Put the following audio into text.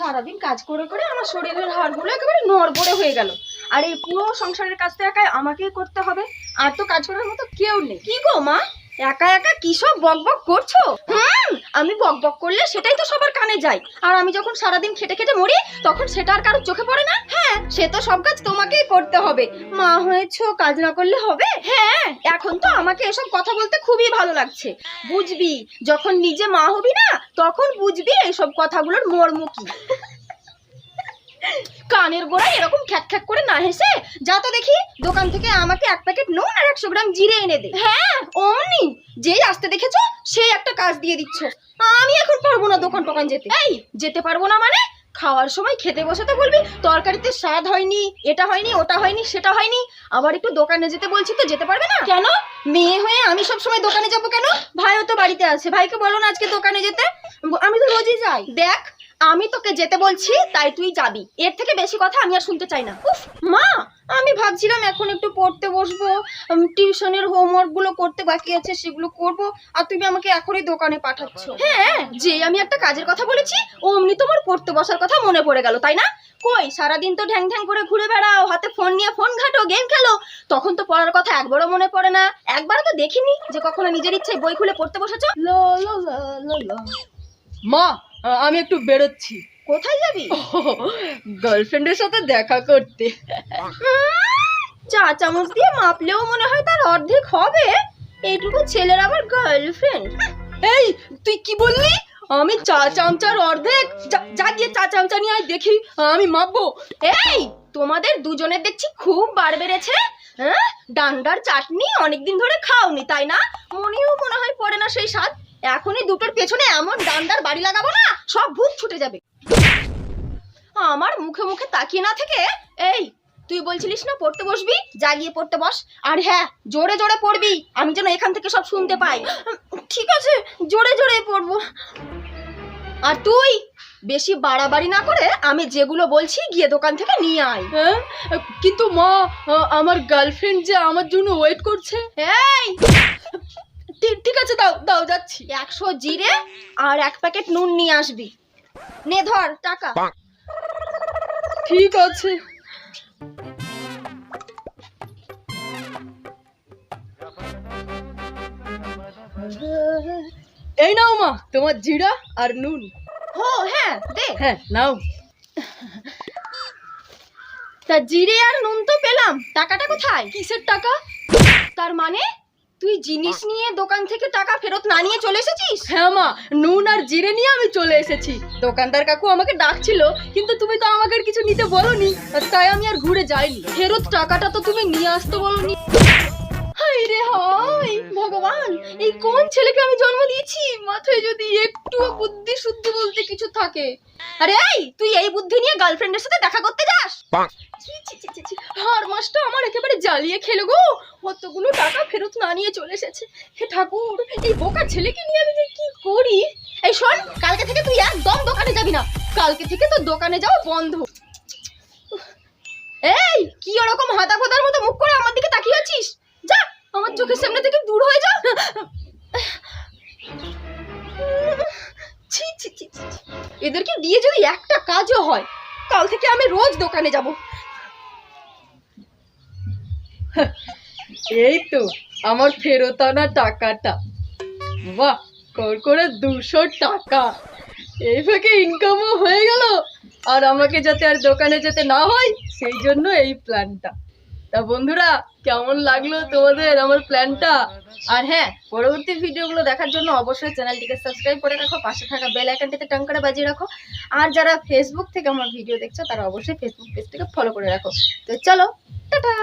সারাদিন কাজ করে করে আমার শরীরের হাড়গুলো একেবারে নড়বড়ে হয়ে গেল। আর এই পুরো সংসারের কাজটা একাই আমাকেই করতে হবে, আর তো কাজ করার মতো কেউ নেই। কি গো মা, একা একা কি সব বকবক করছো? আমি বকবক করলে সেটাই তো সবার কানে যায়, আর আমি যখন সারাদিন খেটে খেটে মরি তখন সেটা আর কারোর চোখে পড়ে না। হ্যাঁ, সে তো সব কাজ তোমাকেই করতে হবে, মা হয়েছো, কাজ না করলে হবে? হ্যাঁ, এখন তো আমাকে এসব কথা বলতে খুবই ভালো লাগছে। বুঝবি, যখন নিজে মা হবি না তখন বুঝবি এইসব কথাগুলোর মর্ম কি। কানের গোড়ায় এরকম খ্যাক খ্যাক করে না হেসে যা তো দেখি দোকান থেকে আমাকে 1 প্যাকেট নুন আর 100 গ্রাম জিরে এনে দে। হ্যাঁ, অমনি যেই আসতে দেখেছো সেই একটা কাজ দিয়ে দিচ্ছ। আমি এখন পারবো না দোকান টোকান যেতে। এই, যেতে পারবো না মানে? খাওয়ার সময় খেতে বসে তো বলবি তরকারিতে স্বাদ হয়নি, এটা হয়নি, ওটা হয়নি, সেটা হয়নি, আবার একটু দোকানে যেতে বলছি তো যেতে পারবে না কেন? মেয়ে হয়ে আমি সব সময় দোকানে যাবো কেন? ভাইও তো বাড়িতে আছে, ভাইকে বলো না আজকে দোকানে যেতে। আমি তো রোজই যাই। দেখ, আমি তোকে যেতে বলছি তাই তুই যাবি, এর থেকে বেশি কথা আমি আর শুনতে চাই না। উফ মা, আমি ভাবছিলাম এখন একটু পড়তে বসবো, টিউশনের হোমওয়ার্ক গুলো করতে বাকি আছে সেগুলো করব, আর তুমি আমাকে এখনই দোকানে পাঠাচ্ছ। হ্যাঁ, যে আমি একটা কাজের কথা বলেছি অমনি তোমার পড়তে বসার কথা মনে পড়ে গেল, তাই না? কই, সারাদিন তো ঢ্যাং ঢ্যাং করে ঘুরে বেড়াও, হাতে ফোন নিয়ে ফোন ঘাটো, গেম খেলো, তখন তো পড়ার কথা একবারও মনে পড়ে না। একবারও তো দেখিনি যে কখনো নিজের ইচ্ছায় বই খুলে পড়তে বসেছো। মা, আমি একটু বেরোচ্ছি। কোথায় যাবি? গার্লফ্রেন্ডের সাথে দেখা করতে। চা চামচ দিয়ে মাপলেও মনে হয় তার অর্ধেক হবে। এইটুকু ছেলের আবার গার্লফ্রেন্ড? এই, তুই কি বললি? আমি চা চামচার অর্ধেক? যা গিয়ে চা চামচা নিয়ে আয় দেখি, আমি মাপবো। এই, তোমাদের দুজনের দেখছি খুব বার বেড়েছে। হ্যাঁ, ডান্ডার চাটনি অনেকদিন ধরে খাওনি তাই না? মনেও মনে হয় পড়ে না সেই স্বাদ। এখনই দুটোর পেছনে এমন ডান্ডার বাড়ি লাগাবো না, সব ভূত ছুটে যাবে। আমার মুখে মুখে তাকিয়ে না থেকে, এই, তুই বলছিলিস না পড়তে বসবি, যা গিয়ে পড়তে বস। আর হ্যাঁ, জোরে জোরে পড়বি, আমি যেন এখান থেকে সব শুনতে পাই। ঠিক আছে, জোরে জোরে পড়বো। আর তুই বেশি বাড়াবাড়ি না করে আমি যেগুলো বলছি গিয়ে দোকান থেকে নিয়ে আয়। হ্যাঁ, কিন্তু মা, আমার গার্লফ্রেন্ড যে আমার জন্য ওয়েট করছে। এই, ঠিক আছে, দাও দাও, যাচ্ছি। 100 জিরে আর 1 প্যাকেট নুন নিয়ে আসবি। নে ধর টাকা। ঠিক আছে। এই নাও মা, তোমার জিরা আর নুন। হো, হ্যাঁ দে। হ্যাঁ, নাও। তা জিরে আর নুন তো পেলাম, টাকাটা কোথায়? কিসের টাকা? তার মানে তুই জিনিস নিয়ে দোকান থেকে টাকা ফেরত না নিয়ে চলে এসেছিস? হ্যাঁ মা, নুন আর জিরে নিয়ে আমি চলে এসেছি। দোকানদার কাকু আমাকে ডাকছিল, কিন্তু তুমি তো আমাকে আর কিছু নিতে বলোনি, তাই আমি আর ঘুরে যাইনি। ফেরত টাকাটা তো তুমি নিয়ে আসতে বলোনি। হাই রে হাই, ভগবান, এই কোন ছেলেকে আমি জন্ম দিয়েছি? মাথায় যদি একটু বুদ্ধি শুদ্ধি বলতে কিছু থাকে। আরে এই, তুই এই বুদ্ধি নিয়ে গার্লফ্রেন্ডের সাথে দেখা করতে যাস? ছি, ছি, ছি, ছি, ছি। হার মাসটা আমার একেবারে জ্বালিয়ে খেলো গো, কতগুলো টাকা ফেরত না নিয়ে চলে এসেছে। হে ঠাকুর, এই বোকা ছেলেকে নিয়ে আমি যে কি করি। এই শোন, কালকে থেকে তুই একদম দোকানে যাবি না, কালকে থেকে তো দোকানে যাওয়া বন্ধ। এই, কি ওরকম হাতা ফোতার মতো মুখ করে আমার দিকে তাকিয়ে আছিস? যা, আমার চোখের সামনে থেকে দূর হয়ে যা। ছি ছি ছি ছি, এদেরকে দিয়ে যদি একটা কাজও হয়, কাল থেকে আমি রোজ দোকানে যাব। এই তো আমার ফেরত আনা টাকাটা। বাহ, করে 200 টাকা। এই ফাঁকে ইনকামও হয়ে গেল, আর আমাকে যাতে আর দোকানে যেতে না হয় সেই জন্য এই প্ল্যানটা। তা বন্ধুরা, কেমন লাগলো তোমাদের আমার প্ল্যানটা? আর হ্যাঁ, পরবর্তী ভিডিওগুলো দেখার জন্য অবশ্যই চ্যানেলটিকে সাবস্ক্রাইব করে রাখো, পাশে থাকা বেল আইকনটিতে টাং করে বাজিয়ে রাখো। আর যারা ফেসবুক থেকে আমার ভিডিও দেখছো তারা অবশ্যই ফেসবুক পেজটাকে ফলো করে রাখো। তো চলো, টাটা।